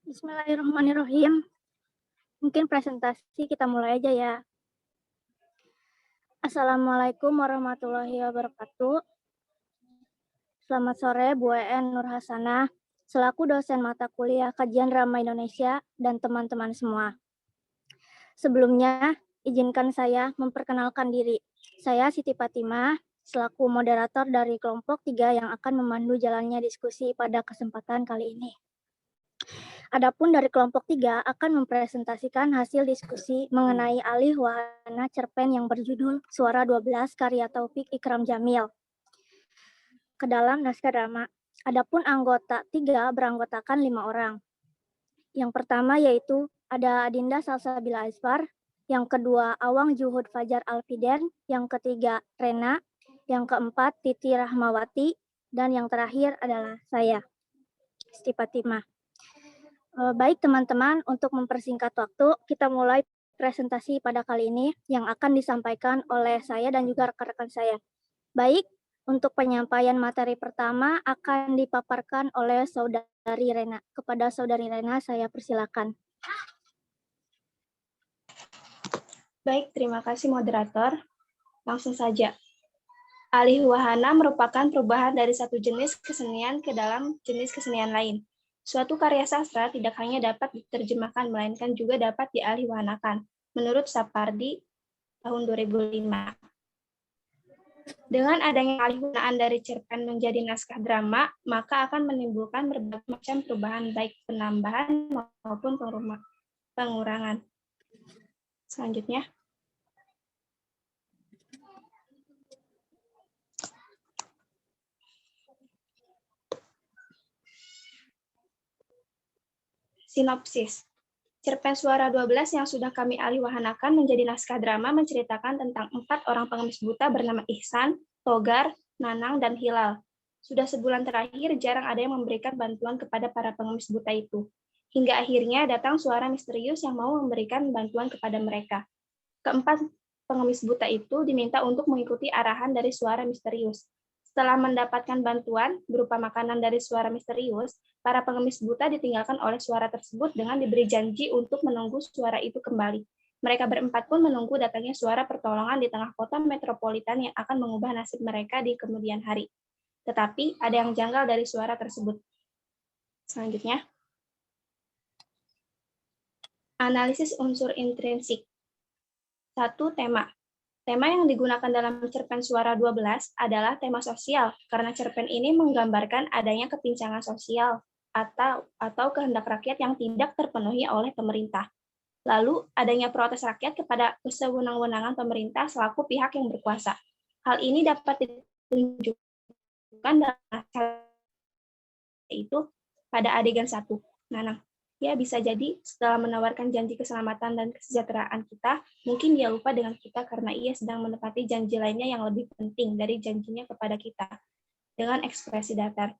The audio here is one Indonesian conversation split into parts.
Bismillahirrahmanirrahim. Mungkin presentasi kita mulai aja ya. Assalamualaikum warahmatullahi wabarakatuh. Selamat sore Bu En Nur Hasanah, selaku dosen mata kuliah Kajian Drama Indonesia dan teman-teman semua. Sebelumnya, izinkan saya memperkenalkan diri. Saya Siti Fatimah, selaku moderator dari kelompok 3 yang akan memandu jalannya diskusi pada kesempatan kali ini. Adapun dari kelompok 3 akan mempresentasikan hasil diskusi mengenai alih wahana cerpen yang berjudul Suara 12 karya Taufik Ikram Jamil ke dalam naskah drama. Adapun anggota 3 beranggotakan 5 orang. Yang pertama yaitu ada Adinda Salsabila Asfar, yang kedua Awang Juhud Fajar Alfiden, yang ketiga Rena, yang keempat Titi Rahmawati, dan yang terakhir adalah saya, Siti Fatimah. Baik teman-teman, untuk mempersingkat waktu, kita mulai presentasi pada kali ini yang akan disampaikan oleh saya dan juga rekan-rekan saya. Baik, untuk penyampaian materi pertama akan dipaparkan oleh Saudari Rena. Kepada Saudari Rena, saya persilakan. Baik, terima kasih moderator. Langsung saja. Alih wahana merupakan perubahan dari satu jenis kesenian ke dalam jenis kesenian lain. Suatu karya sastra tidak hanya dapat diterjemahkan, melainkan juga dapat dialihwahanakan, menurut Sapardi tahun 2005. Dengan adanya alihwahanaan dari cerpen menjadi naskah drama, maka akan menimbulkan berbagai macam perubahan, baik penambahan maupun pengurangan. Selanjutnya. Sinopsis. Cerpen Suara 12 yang sudah kami alihwahanakan menjadi naskah drama menceritakan tentang 4 orang pengemis buta bernama Ihsan, Togar, Nanang, dan Hilal. Sudah sebulan terakhir, jarang ada yang memberikan bantuan kepada para pengemis buta itu. Hingga akhirnya datang suara misterius yang mau memberikan bantuan kepada mereka. Keempat pengemis buta itu diminta untuk mengikuti arahan dari suara misterius. Setelah mendapatkan bantuan berupa makanan dari suara misterius, para pengemis buta ditinggalkan oleh suara tersebut dengan diberi janji untuk menunggu suara itu kembali. Mereka berempat pun menunggu datangnya suara pertolongan di tengah kota metropolitan yang akan mengubah nasib mereka di kemudian hari. Tetapi ada yang janggal dari suara tersebut. Selanjutnya, analisis unsur intrinsik. 1. Tema. Tema yang digunakan dalam cerpen Suara 12 adalah tema sosial, karena cerpen ini menggambarkan adanya kepincangan sosial atau kehendak rakyat yang tidak terpenuhi oleh pemerintah. Lalu, adanya protes rakyat kepada kesewenang-wenangan pemerintah selaku pihak yang berkuasa. Hal ini dapat ditunjukkan dalam itu pada adegan 1. Nanang. Ya, bisa jadi setelah menawarkan janji keselamatan dan kesejahteraan kita, mungkin dia lupa dengan kita karena ia sedang menepati janji lainnya yang lebih penting dari janjinya kepada kita. Dengan ekspresi datar.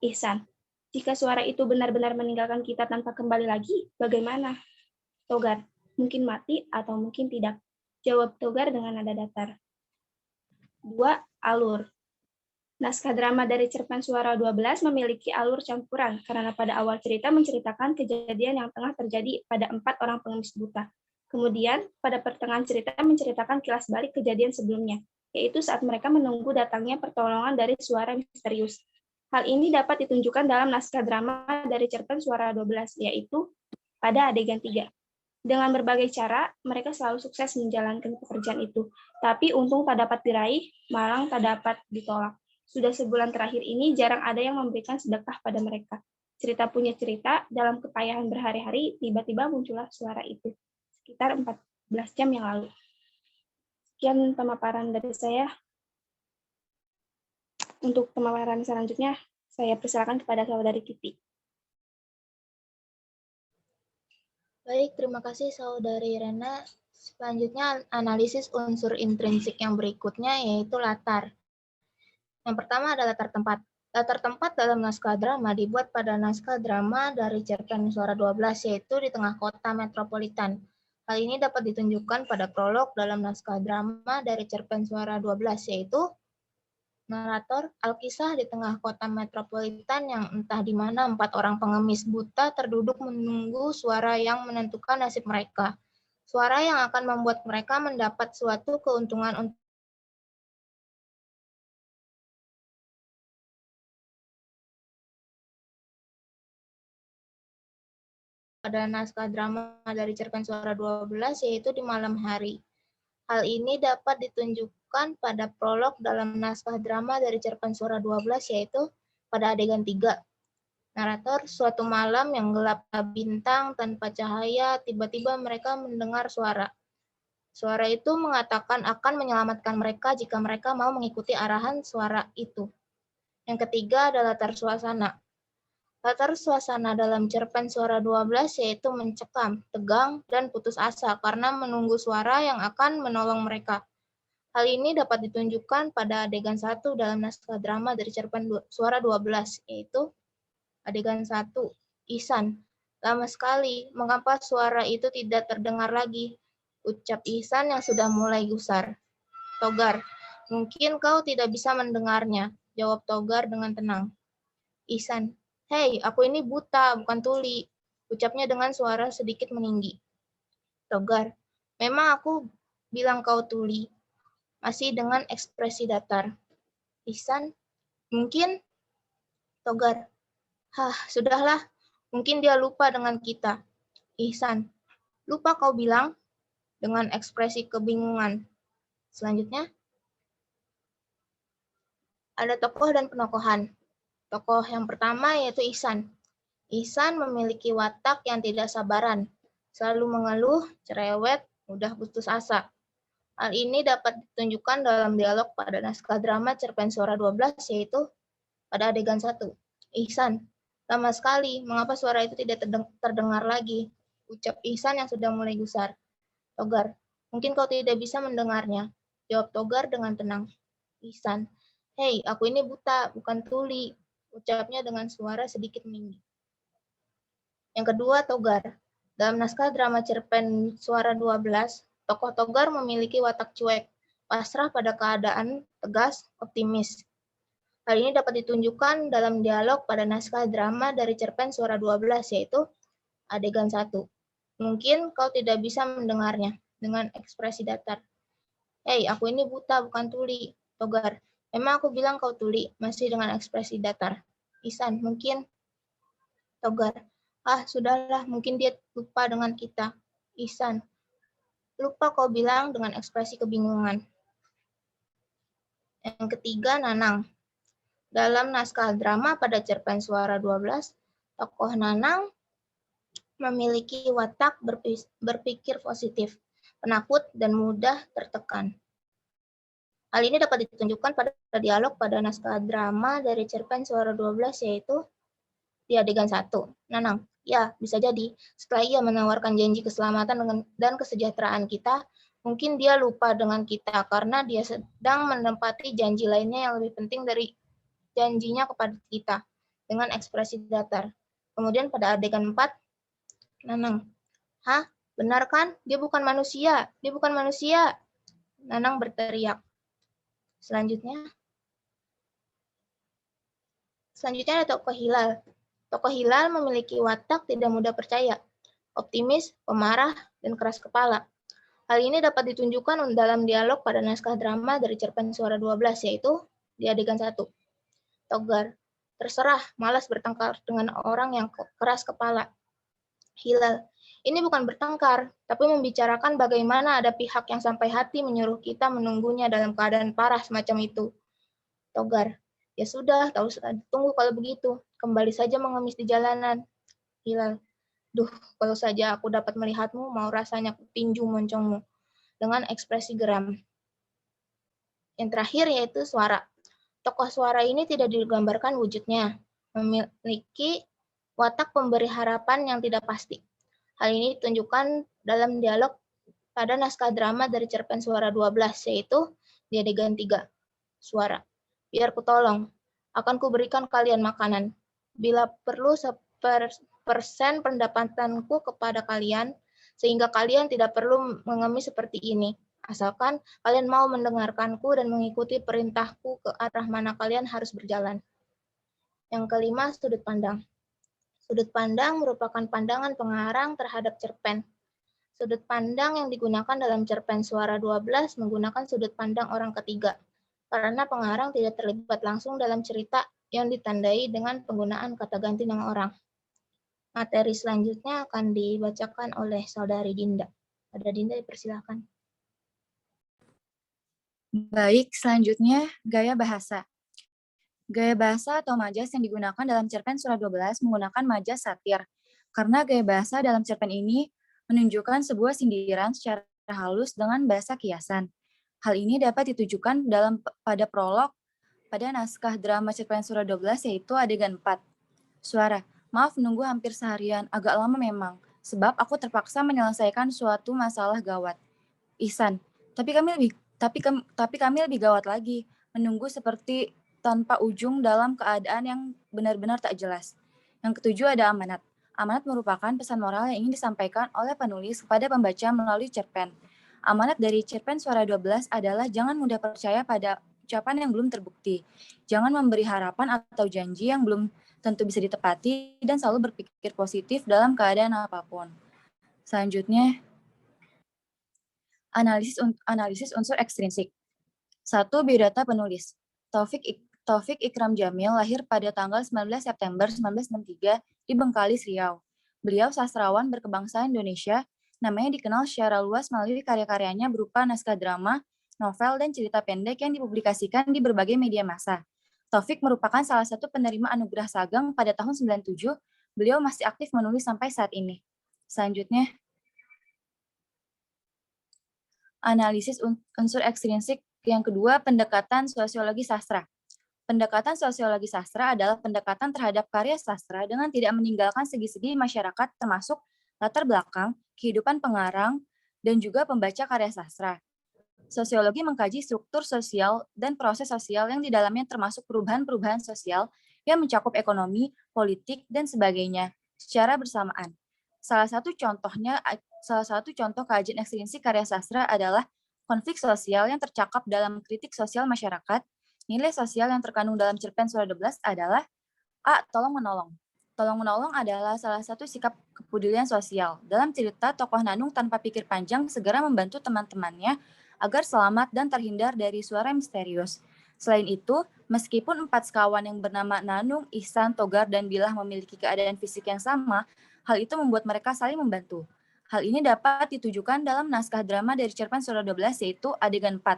Ihsan, jika suara itu benar-benar meninggalkan kita tanpa kembali lagi, bagaimana? Togar, mungkin mati atau mungkin tidak. Jawab Togar dengan nada datar. 2. Alur. Naskah drama dari cerpen Suara 12 memiliki alur campuran, karena pada awal cerita menceritakan kejadian yang tengah terjadi pada 4 orang pengemis buta. Kemudian, pada pertengahan cerita menceritakan kilas balik kejadian sebelumnya, yaitu saat mereka menunggu datangnya pertolongan dari suara misterius. Hal ini dapat ditunjukkan dalam naskah drama dari cerpen Suara 12, yaitu pada adegan 3. Dengan berbagai cara, mereka selalu sukses menjalankan pekerjaan itu, tapi untung tak dapat diraih, malang tak dapat ditolak. Sudah sebulan terakhir ini jarang ada yang memberikan sedekah pada mereka. Cerita punya cerita, dalam kepayahan berhari-hari, tiba-tiba muncullah suara itu. Sekitar 14 jam yang lalu. Sekian pemaparan dari saya. Untuk pemaparan selanjutnya, saya persilakan kepada saudari Titi. Baik, terima kasih Saudari Rena. Selanjutnya analisis unsur intrinsik yang berikutnya yaitu latar. Yang pertama adalah latar tempat. Latar tempat dalam naskah drama dibuat pada naskah drama dari cerpen Suara 12, yaitu di tengah kota metropolitan. Hal ini dapat ditunjukkan pada prolog dalam naskah drama dari cerpen Suara 12, yaitu Narator, Alkisah di tengah kota metropolitan yang entah di mana 4 orang pengemis buta terduduk menunggu suara yang menentukan nasib mereka. Suara yang akan membuat mereka mendapat suatu keuntungan untuk pada naskah drama dari cerpen suara 12, yaitu di malam hari. Hal ini dapat ditunjukkan pada prolog dalam naskah drama dari cerpen suara 12, yaitu pada adegan 3. Narator, suatu malam yang gelap bintang tanpa cahaya, tiba-tiba mereka mendengar suara. Suara itu mengatakan akan menyelamatkan mereka jika mereka mau mengikuti arahan suara itu. Yang ketiga adalah latar suasana. Latar suasana dalam cerpen suara 12 yaitu mencekam, tegang, dan putus asa karena menunggu suara yang akan menolong mereka. Hal ini dapat ditunjukkan pada adegan 1 dalam naskah drama dari cerpen suara 12, yaitu adegan 1. Ihsan, lama sekali, mengapa suara itu tidak terdengar lagi? Ucap Ihsan yang sudah mulai gusar. Togar, mungkin kau tidak bisa mendengarnya, jawab Togar dengan tenang. Ihsan, hei, aku ini buta, bukan tuli, ucapnya dengan suara sedikit meninggi. Togar, memang aku bilang kau tuli, masih dengan ekspresi datar. Ihsan, mungkin? Togar, sudahlah, mungkin dia lupa dengan kita. Ihsan, lupa kau bilang? Dengan ekspresi kebingungan. Selanjutnya, ada tokoh dan penokohan. Tokoh yang pertama yaitu Ihsan. Ihsan memiliki watak yang tidak sabaran, selalu mengeluh, cerewet, mudah putus asa. Hal ini dapat ditunjukkan dalam dialog pada naskah drama cerpen suara 12, yaitu pada adegan 1. Ihsan, lama sekali, mengapa suara itu tidak terdengar lagi? Ucap Ihsan yang sudah mulai gusar. Togar, mungkin kau tidak bisa mendengarnya, jawab Togar dengan tenang. Ihsan, hei, aku ini buta, bukan tuli, ucapnya dengan suara sedikit meninggi. Yang kedua, Togar. Dalam naskah drama cerpen suara 12, tokoh Togar memiliki watak cuek, pasrah pada keadaan, tegas, optimis. Hal ini dapat ditunjukkan dalam dialog pada naskah drama dari cerpen suara 12, yaitu adegan 1. Mungkin kau tidak bisa mendengarnya, dengan ekspresi datar. Hei, aku ini buta, bukan tuli. Togar, memang aku bilang kau tuli, masih dengan ekspresi datar. Ihsan, mungkin? Togar, sudahlah, mungkin dia lupa dengan kita. Ihsan, lupa kau bilang dengan ekspresi kebingungan. Yang ketiga, Nanang. Dalam naskah drama pada cerpen suara 12, tokoh Nanang memiliki watak berpikir positif, penakut, dan mudah tertekan. Hal ini dapat ditunjukkan pada dialog pada naskah drama dari cerpen suara 12, yaitu di adegan 1. Nanang, ya, bisa jadi. Setelah ia menawarkan janji keselamatan dan kesejahteraan kita, mungkin dia lupa dengan kita karena dia sedang menempati janji lainnya yang lebih penting dari janjinya kepada kita, dengan ekspresi datar. Kemudian pada adegan 4, Nanang, benar kan? Dia bukan manusia, dia bukan manusia. Nanang berteriak. Selanjutnya ada tokoh Hilal. Tokoh Hilal memiliki watak tidak mudah percaya, optimis, pemarah, dan keras kepala. Hal ini dapat ditunjukkan dalam dialog pada naskah drama dari cerpen suara 12, yaitu di adegan 1. Togar, terserah, malas bertengkar dengan orang yang keras kepala. Hilal, ini bukan bertengkar, tapi membicarakan bagaimana ada pihak yang sampai hati menyuruh kita menunggunya dalam keadaan parah semacam itu. Togar, ya sudah, tunggu kalau begitu. Kembali saja mengemis di jalanan. Hilal, kalau saja aku dapat melihatmu, mau rasanya kutinju moncongmu. Dengan ekspresi geram. Yang terakhir yaitu Suara. Tokoh Suara ini tidak digambarkan wujudnya. Memiliki watak pemberi harapan yang tidak pasti. Hal ini ditunjukkan dalam dialog pada naskah drama dari cerpen suara 12, yaitu di adegan 3. Suara, biar ku tolong, akan kuberikan kalian makanan. Bila perlu 1% pendapatanku kepada kalian, sehingga kalian tidak perlu mengemis seperti ini. Asalkan kalian mau mendengarkanku dan mengikuti perintahku ke arah mana kalian harus berjalan. Yang kelima, sudut pandang. Sudut pandang merupakan pandangan pengarang terhadap cerpen. Sudut pandang yang digunakan dalam cerpen Suara 12 menggunakan sudut pandang orang ketiga, karena pengarang tidak terlibat langsung dalam cerita yang ditandai dengan penggunaan kata ganti nama orang. Materi selanjutnya akan dibacakan oleh Saudari Dinda. Ada Dinda, dipersilakan. Baik, selanjutnya gaya bahasa. Gaya bahasa atau majas yang digunakan dalam cerpen Suara 12 menggunakan majas satir, karena gaya bahasa dalam cerpen ini menunjukkan sebuah sindiran secara halus dengan bahasa kiasan. Hal ini dapat ditujukan pada prolog pada naskah drama cerpen Suara 12 yaitu adegan 4. Suara, maaf menunggu hampir seharian, agak lama memang, sebab aku terpaksa menyelesaikan suatu masalah gawat. Ihsan, tapi kami lebih gawat lagi, menunggu seperti tanpa ujung dalam keadaan yang benar-benar tak jelas. Yang ketujuh ada amanat. Amanat merupakan pesan moral yang ingin disampaikan oleh penulis kepada pembaca melalui cerpen. Amanat dari cerpen Suara 12 adalah jangan mudah percaya pada ucapan yang belum terbukti. Jangan memberi harapan atau janji yang belum tentu bisa ditepati dan selalu berpikir positif dalam keadaan apapun. Selanjutnya, analisis unsur ekstrinsik. 1. Biodata penulis. Taufik Ikram Jamil lahir pada tanggal 19 September 1963 di Bengkalis, Riau. Beliau sastrawan berkebangsaan Indonesia, namanya dikenal secara luas melalui karya-karyanya berupa naskah drama, novel, dan cerita pendek yang dipublikasikan di berbagai media massa. Taufik merupakan salah satu penerima anugerah Sageng pada tahun 97, beliau masih aktif menulis sampai saat ini. Selanjutnya, analisis unsur ekstrinsik yang kedua, pendekatan sosiologi sastra. Pendekatan sosiologi sastra adalah pendekatan terhadap karya sastra dengan tidak meninggalkan segi-segi masyarakat termasuk latar belakang, kehidupan pengarang, dan juga pembaca karya sastra. Sosiologi mengkaji struktur sosial dan proses sosial yang di dalamnya termasuk perubahan-perubahan sosial yang mencakup ekonomi, politik, dan sebagainya secara bersamaan. Salah satu contoh kajian ekstrinsik karya sastra adalah konflik sosial yang tercakap dalam kritik sosial masyarakat. Nilai sosial yang terkandung dalam cerpen Suara 12 adalah A. Tolong-menolong. Tolong-menolong adalah salah satu sikap kepedulian sosial. Dalam cerita, tokoh Nanung tanpa pikir panjang segera membantu teman-temannya agar selamat dan terhindar dari suara misterius. Selain itu, meskipun 4 sekawan yang bernama Nanung, Ihsan, Togar, dan Bilah memiliki keadaan fisik yang sama, hal itu membuat mereka saling membantu. Hal ini dapat ditujukan dalam naskah drama dari cerpen Suara 12 yaitu adegan 4.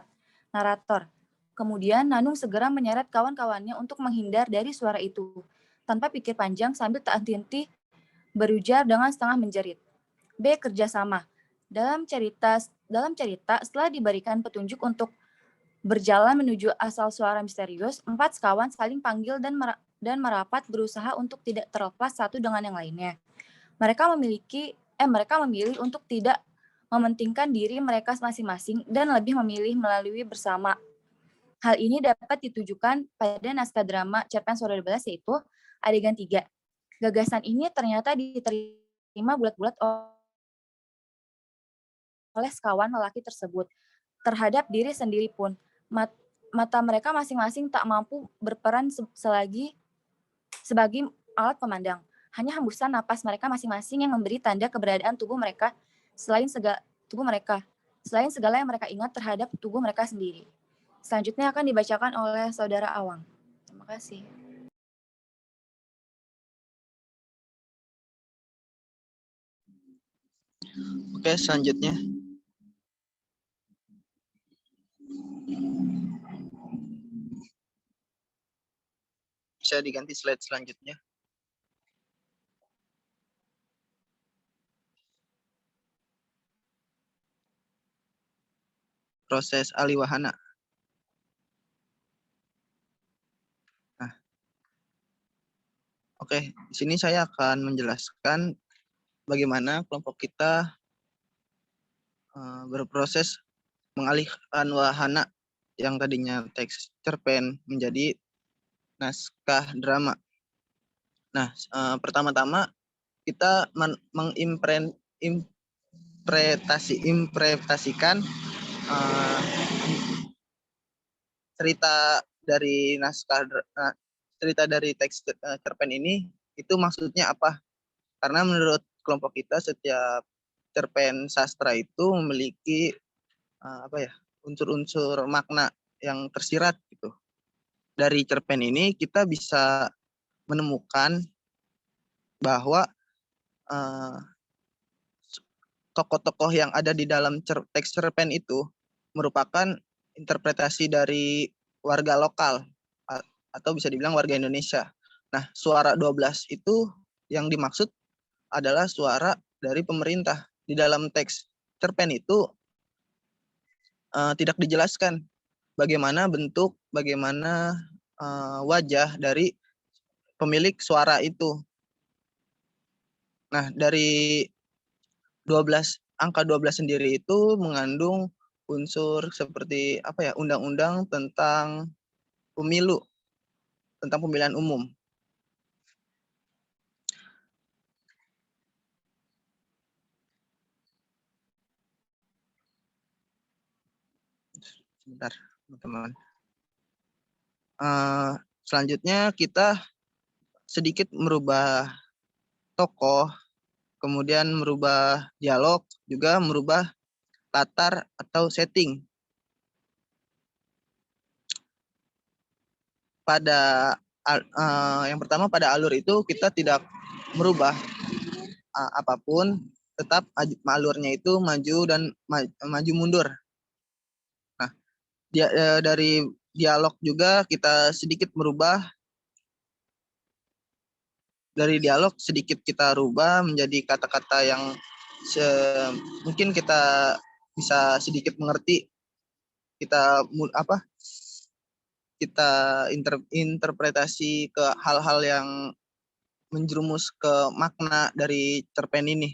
Narator. Kemudian Nanung segera menyeret kawan-kawannya untuk menghindar dari suara itu. Tanpa pikir panjang sambil tak henti-henti berujar dengan setengah menjerit. B. Kerjasama. Dalam cerita, setelah diberikan petunjuk untuk berjalan menuju asal suara misterius, 4 sekawan saling panggil dan merapat berusaha untuk tidak terlepas satu dengan yang lainnya. Mereka memilih untuk tidak mementingkan diri mereka masing-masing dan lebih memilih melalui bersama. Hal ini dapat ditujukan pada naskah drama cerpen Suara 12 yaitu adegan 3. Gagasan ini ternyata diterima bulat-bulat oleh sekawan lelaki tersebut. Terhadap diri sendiri pun, mata mereka masing-masing tak mampu berperan sebagai alat pemandang. Hanya hembusan napas mereka masing-masing yang memberi tanda keberadaan tubuh mereka selain segala yang mereka ingat terhadap tubuh mereka sendiri. Selanjutnya akan dibacakan oleh Saudara Awang. Terima kasih. Oke, selanjutnya. Bisa diganti slide selanjutnya. Proses aliwahana. Nah, oke, di sini saya akan menjelaskan bagaimana kelompok kita berproses mengalihkan wahana yang tadinya teks cerpen menjadi naskah drama. Nah, pertama-tama kita menginterpretasikan uh, cerita dari cerita dari teks cerpen ini itu maksudnya apa? Karena menurut kelompok kita setiap cerpen sastra itu memiliki unsur-unsur makna yang tersirat gitu. Dari cerpen ini kita bisa menemukan bahwa tokoh-tokoh yang ada di dalam teks cerpen itu merupakan interpretasi dari warga lokal atau bisa dibilang warga Indonesia. Nah, suara 12 itu yang dimaksud adalah suara dari pemerintah. Di dalam teks cerpen itu tidak dijelaskan bagaimana bentuk, bagaimana wajah dari pemilik suara itu. Nah, dari angka 12 sendiri itu mengandung unsur seperti undang-undang tentang pemilu, tentang pemilihan umum. Sebentar, teman-teman. Selanjutnya kita sedikit merubah tokoh, kemudian merubah dialog, juga merubah latar atau setting. Yang pertama pada alur itu kita tidak merubah apapun, tetap alurnya itu maju dan maju mundur. Nah, dari dialog juga kita sedikit merubah. Dari dialog sedikit kita rubah menjadi kata-kata yang mungkin kita bisa sedikit mengerti. Kita interpretasi ke hal-hal yang menjerumus ke makna dari cerpen ini.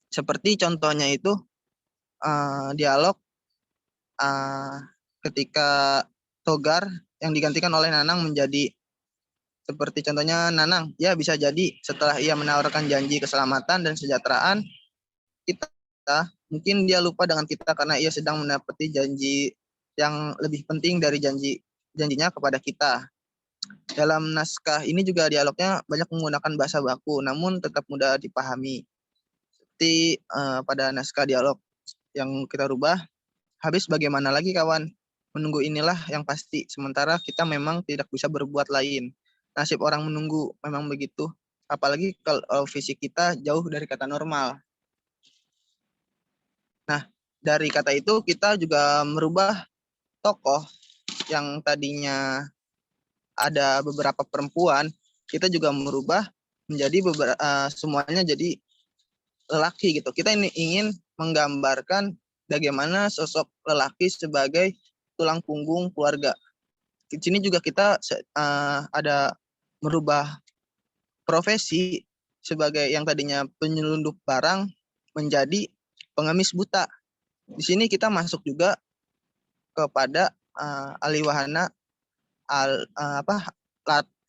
Seperti contohnya itu dialog ketika Togar yang digantikan oleh Nanang menjadi seperti contohnya Nanang, ya bisa jadi setelah ia menawarkan janji keselamatan dan kesejahteraan, mungkin dia lupa dengan kita karena ia sedang mendapati janji yang lebih penting dari janjinya kepada kita. Dalam naskah ini juga dialognya banyak menggunakan bahasa baku, namun tetap mudah dipahami. Seperti pada naskah dialog yang kita rubah, habis bagaimana lagi kawan? Menunggu inilah yang pasti, sementara kita memang tidak bisa berbuat lain. Nasib orang menunggu memang begitu, apalagi kalau fisik kita jauh dari kata normal. Nah, dari kata itu kita juga merubah tokoh yang tadinya ada beberapa perempuan, kita juga merubah menjadi semuanya jadi lelaki gitu. Kita ini ingin menggambarkan bagaimana sosok lelaki sebagai tulang punggung keluarga. Di sini juga kita ada merubah profesi sebagai yang tadinya penyelundup barang menjadi pengemis buta. Di sini kita masuk juga kepada aliwahana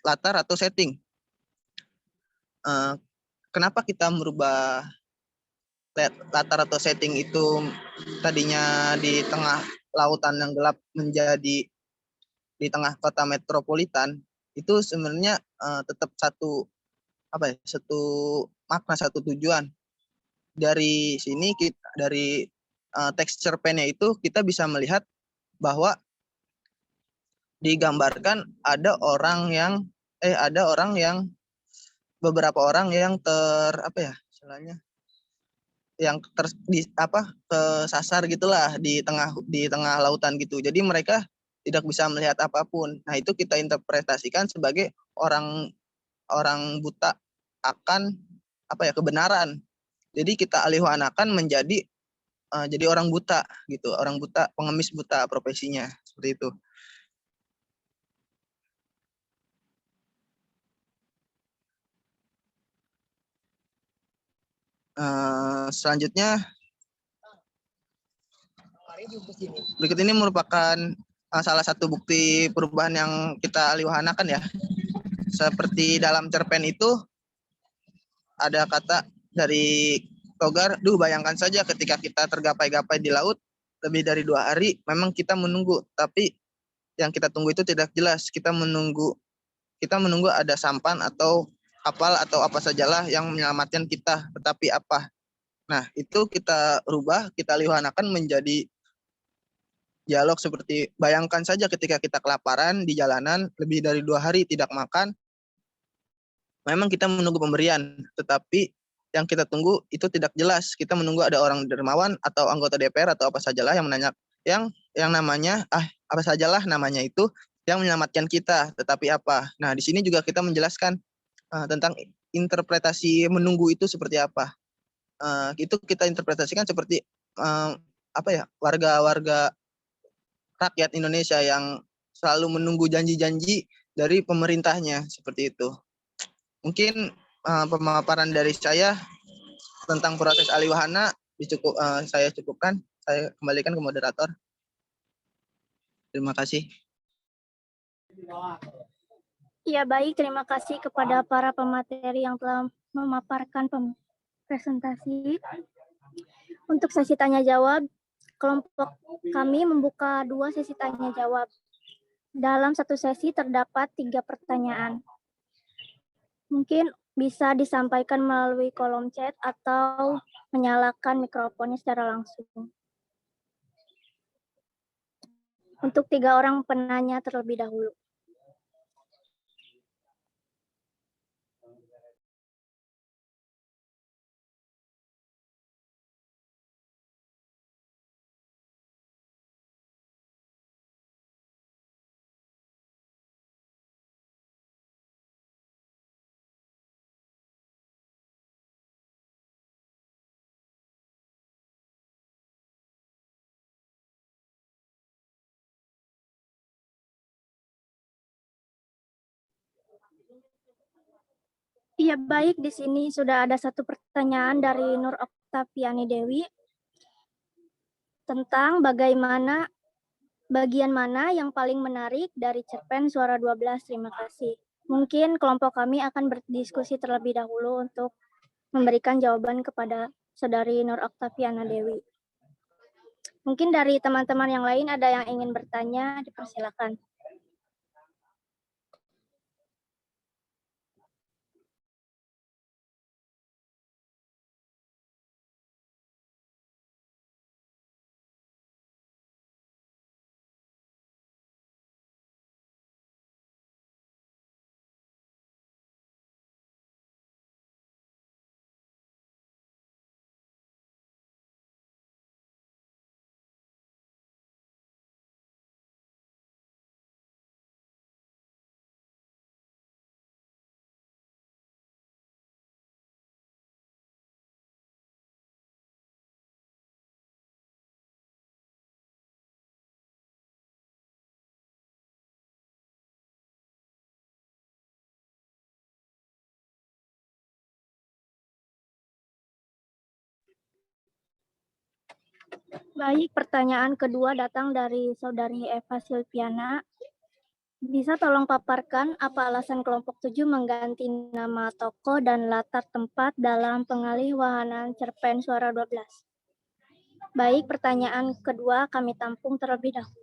latar atau setting. Kenapa kita merubah latar atau setting itu tadinya di tengah lautan yang gelap menjadi di tengah kota metropolitan? Itu sebenarnya tetap satu makna, satu tujuan. Dari sini dari teks cerpennya itu kita bisa melihat bahwa digambarkan ada beberapa orang yang kesasar gitulah di tengah lautan gitu. Jadi mereka tidak bisa melihat apapun. Nah, itu kita interpretasikan sebagai orang buta akan kebenaran. Jadi kita alihwanakan menjadi jadi orang buta gitu, orang buta, pengemis buta profesinya, seperti itu. Selanjutnya berikut ini merupakan salah satu bukti perubahan yang kita alihwanakan ya. Seperti dalam cerpen itu ada kata dari Togar, bayangkan saja ketika kita tergapai-gapai di laut, lebih dari 2 hari, memang kita menunggu, tapi yang kita tunggu itu tidak jelas. Kita menunggu ada sampan atau kapal atau apa sajalah yang menyelamatkan kita, tetapi apa? Nah, itu kita rubah, kita liwanakan menjadi dialog seperti bayangkan saja ketika kita kelaparan di jalanan lebih dari 2 hari tidak makan, memang kita menunggu pemberian, tetapi yang kita tunggu itu tidak jelas. Kita menunggu ada orang dermawan atau anggota DPR atau apa sajalah yang menanya, yang namanya apa sajalah namanya itu yang menyelamatkan kita. Tetapi apa? Nah, di sini juga kita menjelaskan tentang interpretasi menunggu itu seperti apa. Itu kita interpretasikan seperti apa ya, warga-warga rakyat Indonesia yang selalu menunggu janji-janji dari pemerintahnya seperti itu. Mungkin pemaparan dari saya tentang proses aliwahana saya cukupkan. Saya kembalikan ke moderator. Terima kasih. Ya baik, terima kasih kepada para pemateri yang telah memaparkan presentasi. Untuk sesi tanya jawab, kelompok kami membuka 2 sesi tanya jawab. Dalam satu sesi terdapat 3 pertanyaan. Mungkin bisa disampaikan melalui kolom chat atau menyalakan mikrofonnya secara langsung. Untuk 3 orang penanya terlebih dahulu. Iya baik, di sini sudah ada 1 pertanyaan dari Nur Oktaviani Dewi tentang bagian mana yang paling menarik dari cerpen Suara 12. Terima kasih. Mungkin kelompok kami akan berdiskusi terlebih dahulu untuk memberikan jawaban kepada Saudari Nur Oktaviana Dewi. Mungkin dari teman-teman yang lain ada yang ingin bertanya, dipersilakan. Baik, pertanyaan kedua datang dari Saudari Eva Silviana. Bisa tolong paparkan apa alasan kelompok 7 mengganti nama tokoh dan latar tempat dalam pengaliwahanan cerpen Suara 12? Baik, pertanyaan kedua kami tampung terlebih dahulu.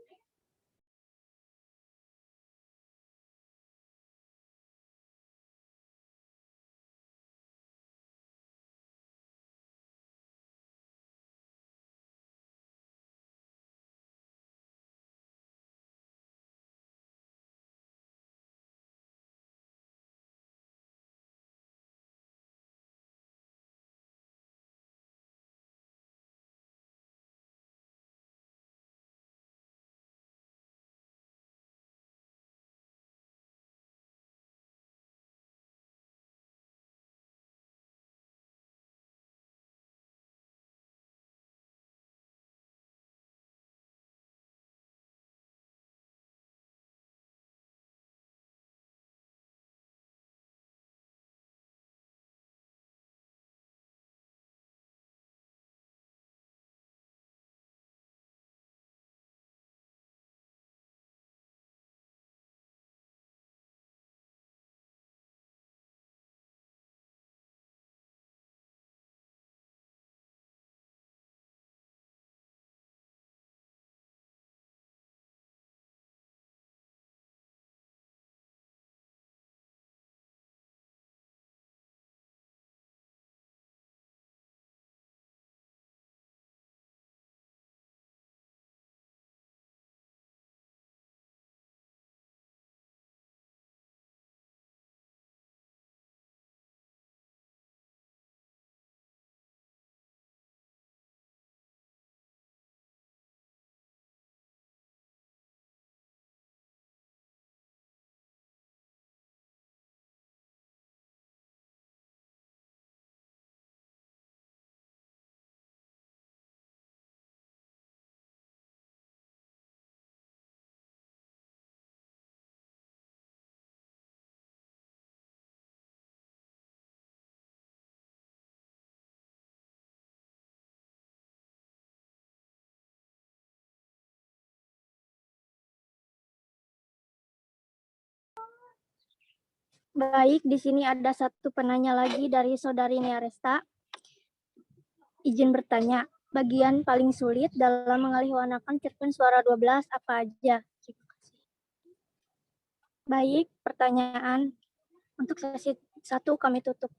Baik, di sini ada satu penanya lagi dari Saudari Nearesta. Izin bertanya, bagian paling sulit dalam mengalihwanakan cerpen suara 12 apa aja? Baik, pertanyaan untuk sesi 1 kami tutup.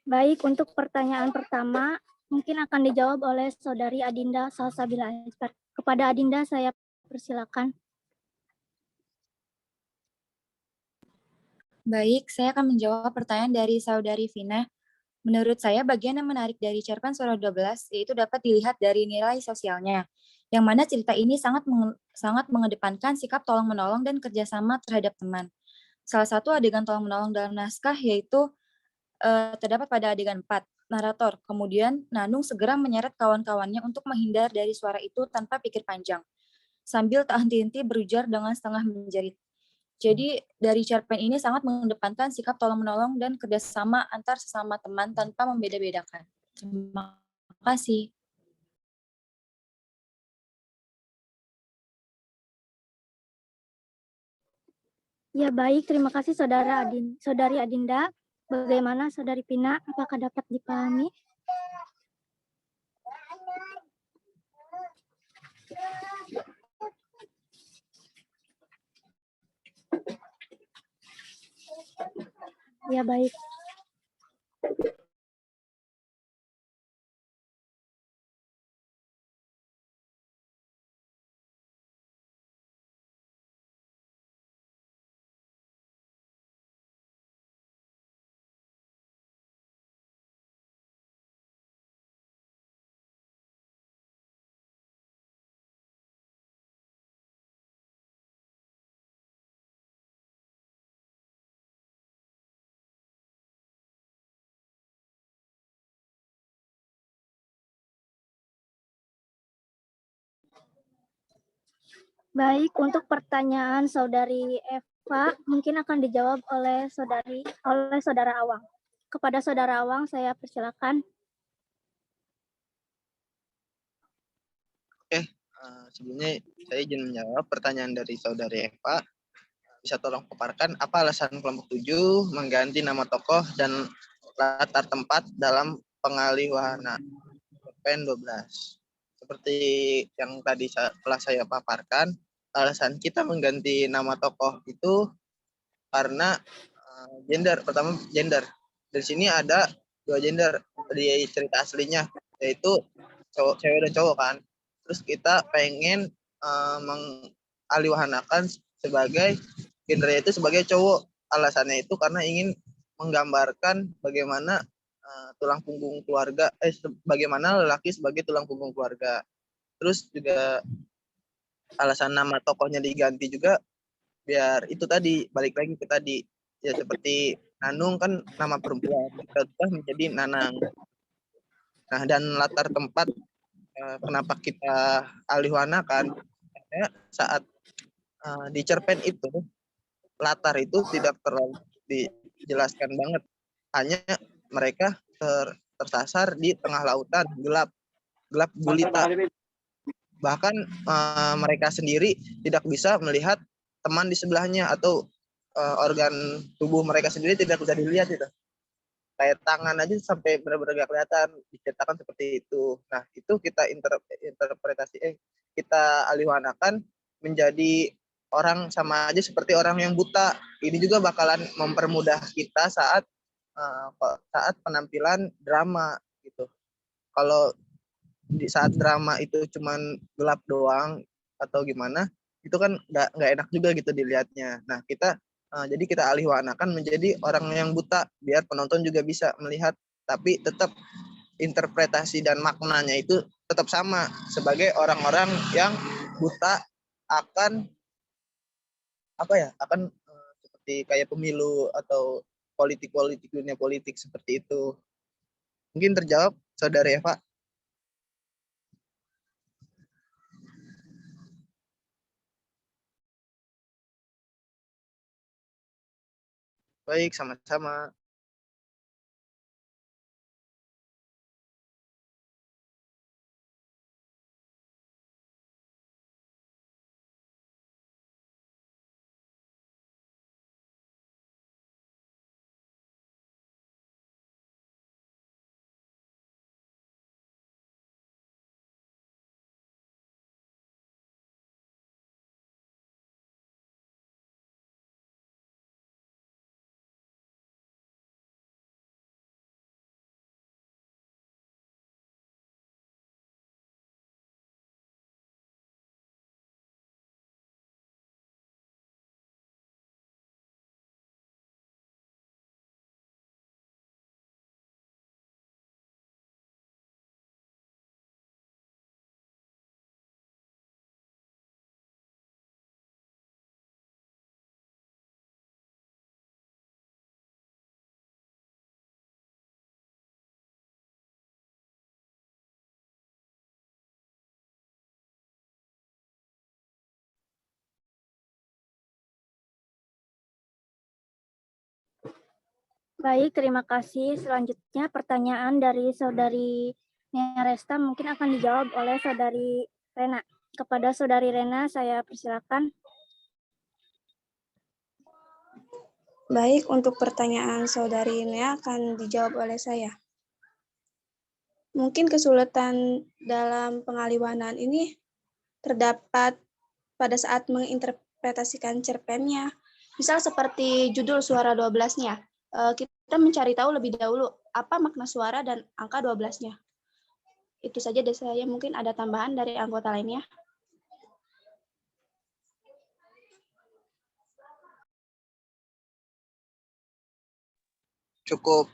Baik, untuk pertanyaan pertama mungkin akan dijawab oleh Saudari Adinda Salsabila. Kepada Adinda saya persilakan. Baik, saya akan menjawab pertanyaan dari Saudari Vina. Menurut saya, bagian yang menarik dari cerpen Suara 12 yaitu dapat dilihat dari nilai sosialnya, yang mana cerita ini sangat mengedepankan sikap tolong-menolong dan kerjasama terhadap teman. Salah satu adegan tolong-menolong dalam naskah yaitu terdapat pada adegan 4. Narator, kemudian Nanung segera menyeret kawan-kawannya untuk menghindar dari suara itu tanpa pikir panjang, sambil tak henti-henti berujar dengan setengah menjerit. Jadi dari cerpen ini sangat mengedepankan sikap tolong-menolong dan kerjasama antar sesama teman tanpa membeda-bedakan. Terima kasih. Ya baik, terima kasih Saudari Adinda. Bagaimana Saudari Pina, apakah dapat dipahami? Ya baik. Baik, untuk pertanyaan Saudari Eva mungkin akan dijawab oleh Saudara Awang. Kepada Saudara Awang saya persilakan. Sebelumnya saya izin menjawab pertanyaan dari Saudari Eva. Bisa tolong paparkan apa alasan kelompok 7 mengganti nama tokoh dan latar tempat dalam pengaliwahana cerpen 12. Seperti yang tadi telah saya paparkan, alasan kita mengganti nama tokoh itu karena gender. Pertama, gender. Di sini ada 2 gender di cerita aslinya, yaitu cewek dan cowok kan. Terus kita pengen mengaliwahanakan sebagai gendernya itu sebagai cowok. Alasannya itu karena ingin menggambarkan bagaimana tulang punggung keluarga, bagaimana lelaki sebagai tulang punggung keluarga. Terus juga alasan nama tokohnya diganti juga biar itu tadi, balik lagi ke tadi, ya seperti Nanung kan nama perempuan, kita ubah menjadi Nanang. Nah, dan latar tempat kenapa kita alihwanakan, karena saat di cerpen itu latar itu tidak terlalu dijelaskan banget, hanya mereka tersasar di tengah lautan gelap gulita. Bahkan mereka sendiri tidak bisa melihat teman di sebelahnya, atau organ tubuh mereka sendiri tidak bisa dilihat itu. Kayak tangan aja sampai benar-benar gak kelihatan, diceritakan seperti itu. Nah, itu kita kita alihwanakan menjadi orang sama aja seperti orang yang buta. Ini juga bakalan mempermudah kita saat penampilan drama gitu. Kalau di saat drama itu cuman gelap doang atau gimana, itu kan nggak enak juga gitu dilihatnya. Nah jadi kita alih warnakan menjadi orang yang buta biar penonton juga bisa melihat, tapi tetap interpretasi dan maknanya itu tetap sama sebagai orang-orang yang buta akan akan seperti kayak pemilu atau politik dunia politik seperti itu. Mungkin terjawab, Saudara Eva? Baik, sama-sama. Baik, terima kasih. Selanjutnya pertanyaan dari Saudari Neresta mungkin akan dijawab oleh Saudari Rena. Kepada Saudari Rena, saya persilakan. Baik, untuk pertanyaan Saudari ini akan dijawab oleh saya. Mungkin kesulitan dalam pengaliwanan ini terdapat pada saat menginterpretasikan cerpennya. Misal seperti judul Suara 12-nya. Kita mencari tahu lebih dahulu apa makna suara dan angka 12-nya. Itu saja dari saya, mungkin ada tambahan dari anggota lainnya. Cukup.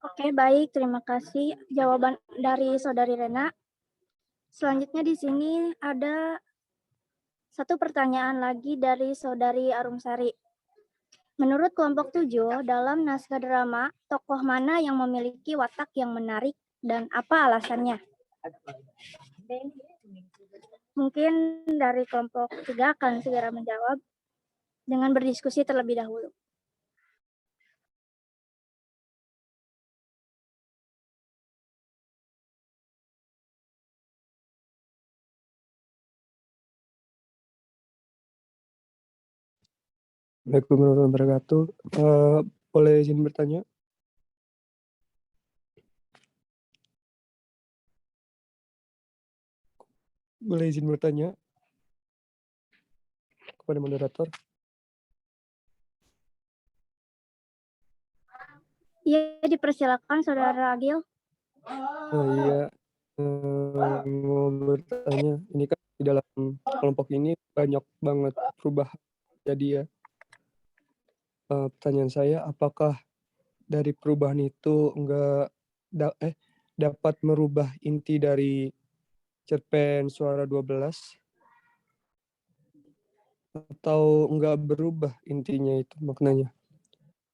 Oke, baik. Terima kasih jawaban dari Saudari Rena. Selanjutnya di sini ada satu pertanyaan lagi dari Saudari Arumsari. Menurut kelompok 7, dalam naskah drama, tokoh mana yang memiliki watak yang menarik dan apa alasannya? Mungkin dari kelompok 3 akan segera menjawab dengan berdiskusi terlebih dahulu. Assalamualaikum warahmatullahi wabarakatuh. Boleh izin bertanya? Boleh izin bertanya kepada moderator? Iya, dipersilakan Saudara Agil. Iya, mau bertanya. Ini kan di dalam kelompok ini banyak banget perubahan. Jadi ya, pertanyaan saya, apakah dari perubahan itu dapat merubah inti dari cerpen Suara 12 atau enggak berubah intinya itu maknanya?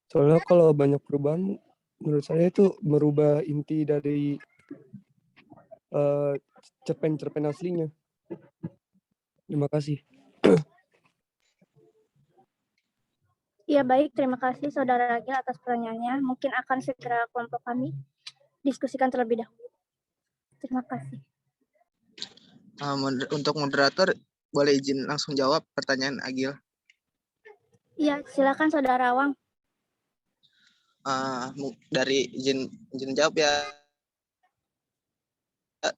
Soalnya kalau banyak perubahan, menurut saya itu merubah inti dari cerpen-cerpen aslinya. Terima kasih. Ya baik, terima kasih Saudara Agil atas pertanyaannya. Mungkin akan segera kelompok kami diskusikan terlebih dahulu. Terima kasih. Untuk moderator, boleh izin langsung jawab pertanyaan Agil? Iya, silakan Saudara Awang. Dari izin jawab ya,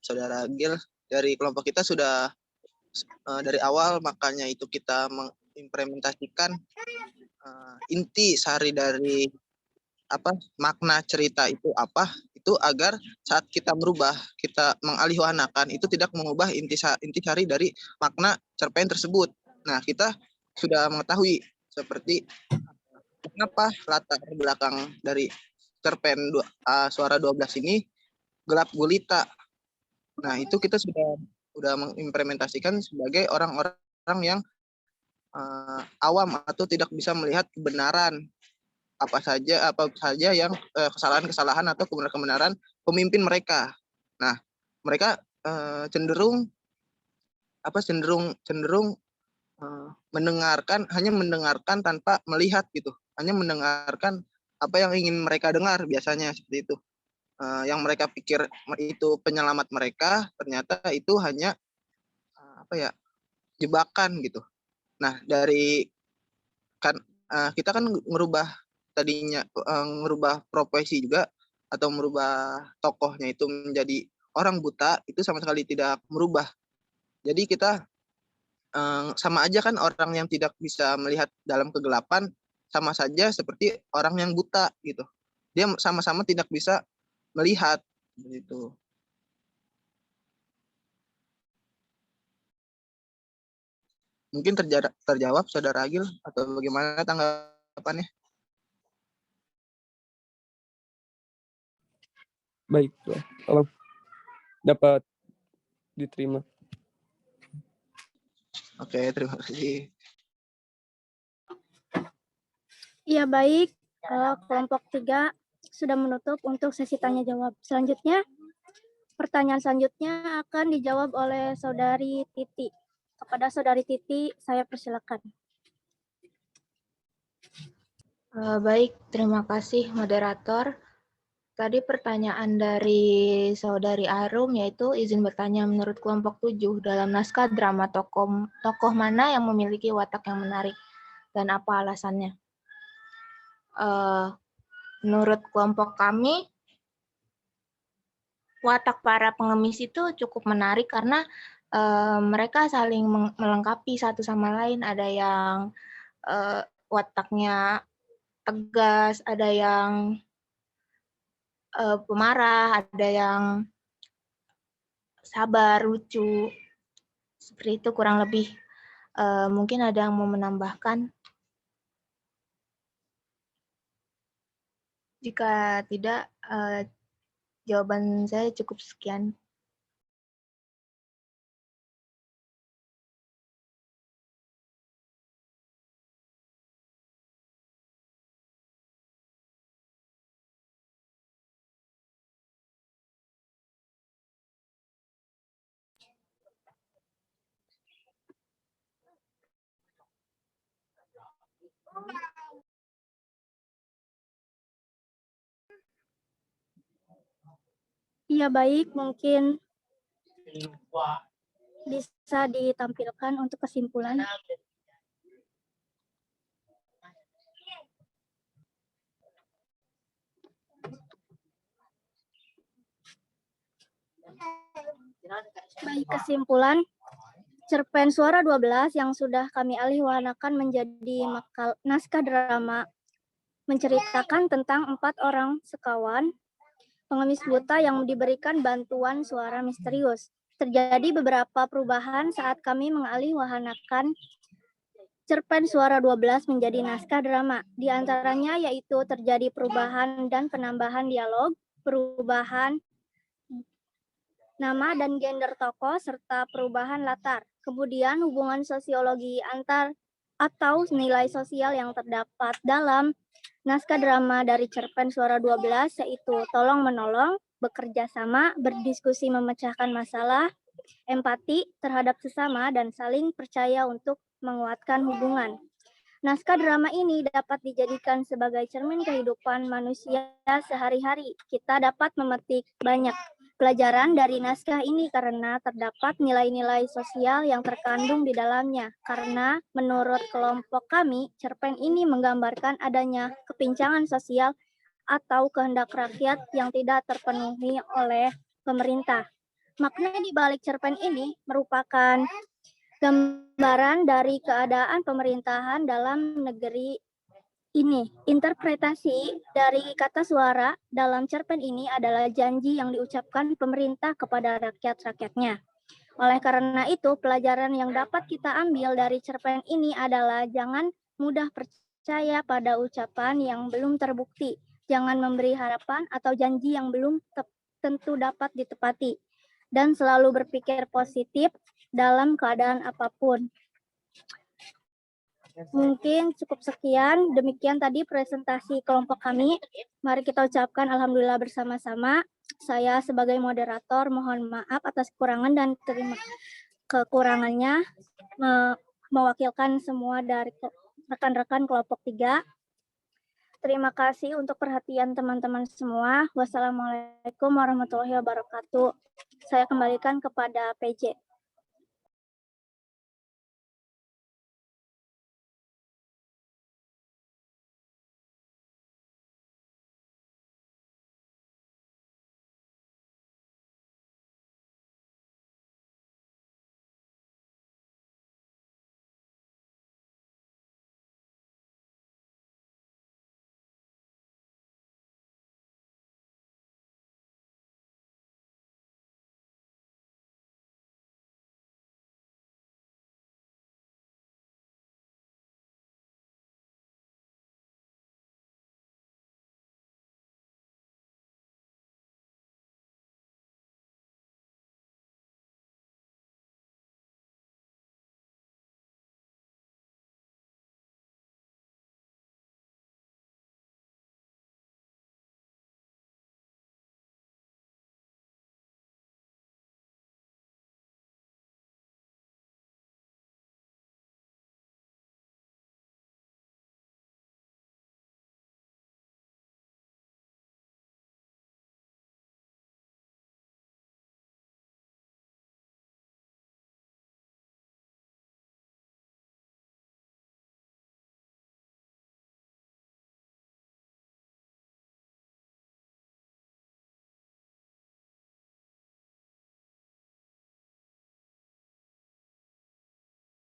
Saudara Agil. dari kelompok kita sudah dari awal, makanya itu kita mengimplementasikan inti sari dari makna cerita itu agar saat kita mengalihwanakan itu tidak mengubah inti sari dari makna cerpen tersebut. Nah, kita sudah mengetahui seperti kenapa latar belakang dari cerpen Suara 12 ini gelap gulita. Nah, itu kita sudah mengimplementasikan sebagai orang-orang yang awam atau tidak bisa melihat kebenaran apa saja yang kesalahan-kesalahan atau kebenaran pemimpin mereka. Nah, mereka cenderung hanya mendengarkan tanpa melihat gitu. Hanya mendengarkan apa yang ingin mereka dengar, biasanya seperti itu. Yang mereka pikir itu penyelamat mereka, ternyata itu hanya jebakan gitu. Nah, kita kan ngerubah profesi juga atau merubah tokohnya itu menjadi orang buta, itu sama sekali tidak merubah. Jadi kita sama aja kan, orang yang tidak bisa melihat dalam kegelapan sama saja seperti orang yang buta gitu. Dia sama-sama tidak bisa melihat gitu. Mungkin terjawab Saudara Agil, atau bagaimana tanggapannya? Baik, tolong dapat diterima. Oke, terima kasih. Iya, baik. Kelompok 3 sudah menutup untuk sesi tanya jawab. Selanjutnya, pertanyaan selanjutnya akan dijawab oleh Saudari Titi. Kepada Saudari Titi, saya persilakan. Baik, terima kasih moderator. Tadi pertanyaan dari Saudari Arum, yaitu izin bertanya, menurut kelompok 7, dalam naskah drama tokoh mana yang memiliki watak yang menarik dan apa alasannya? Menurut kelompok kami, watak para pengemis itu cukup menarik karena mereka saling melengkapi satu sama lain. Ada yang wataknya tegas, ada yang pemarah, ada yang sabar, lucu. Seperti itu kurang lebih. Mungkin ada yang mau menambahkan? Jika tidak, jawaban saya cukup sekian. Iya, baik. Mungkin bisa ditampilkan untuk kesimpulan. Baik, kesimpulan. Cerpen Suara 12 yang sudah kami alihwanakan menjadi naskah drama menceritakan tentang 4 orang sekawan pengemis buta yang diberikan bantuan suara misterius. Terjadi beberapa perubahan saat kami mengalihwanakan cerpen Suara 12 menjadi naskah drama. Di antaranya yaitu terjadi perubahan dan penambahan dialog, perubahan nama dan gender tokoh, serta perubahan latar. Kemudian hubungan sosiologi antar atau nilai sosial yang terdapat dalam naskah drama dari cerpen Suara 12 yaitu tolong-menolong, bekerja sama, berdiskusi memecahkan masalah, empati terhadap sesama, dan saling percaya untuk menguatkan hubungan. Naskah drama ini dapat dijadikan sebagai cermin kehidupan manusia sehari-hari. Kita dapat memetik banyak pelajaran dari naskah ini karena terdapat nilai-nilai sosial yang terkandung di dalamnya. Karena menurut kelompok kami, cerpen ini menggambarkan adanya kepincangan sosial atau kehendak rakyat yang tidak terpenuhi oleh pemerintah. Makna di balik cerpen ini merupakan gambaran dari keadaan pemerintahan dalam negeri ini. Interpretasi dari kata suara dalam cerpen ini adalah janji yang diucapkan pemerintah kepada rakyat-rakyatnya. Oleh karena itu, pelajaran yang dapat kita ambil dari cerpen ini adalah jangan mudah percaya pada ucapan yang belum terbukti. Jangan memberi harapan atau janji yang belum tentu dapat ditepati. Dan selalu berpikir positif dalam keadaan apapun. Mungkin cukup sekian. Demikian tadi presentasi kelompok kami. Mari kita ucapkan alhamdulillah bersama-sama. Saya sebagai moderator mohon maaf atas kekurangan dan terima kekurangannya mewakilkan semua dari rekan-rekan kelompok 3. Terima kasih untuk perhatian teman-teman semua. Wassalamualaikum warahmatullahi wabarakatuh. Saya kembalikan kepada PJ.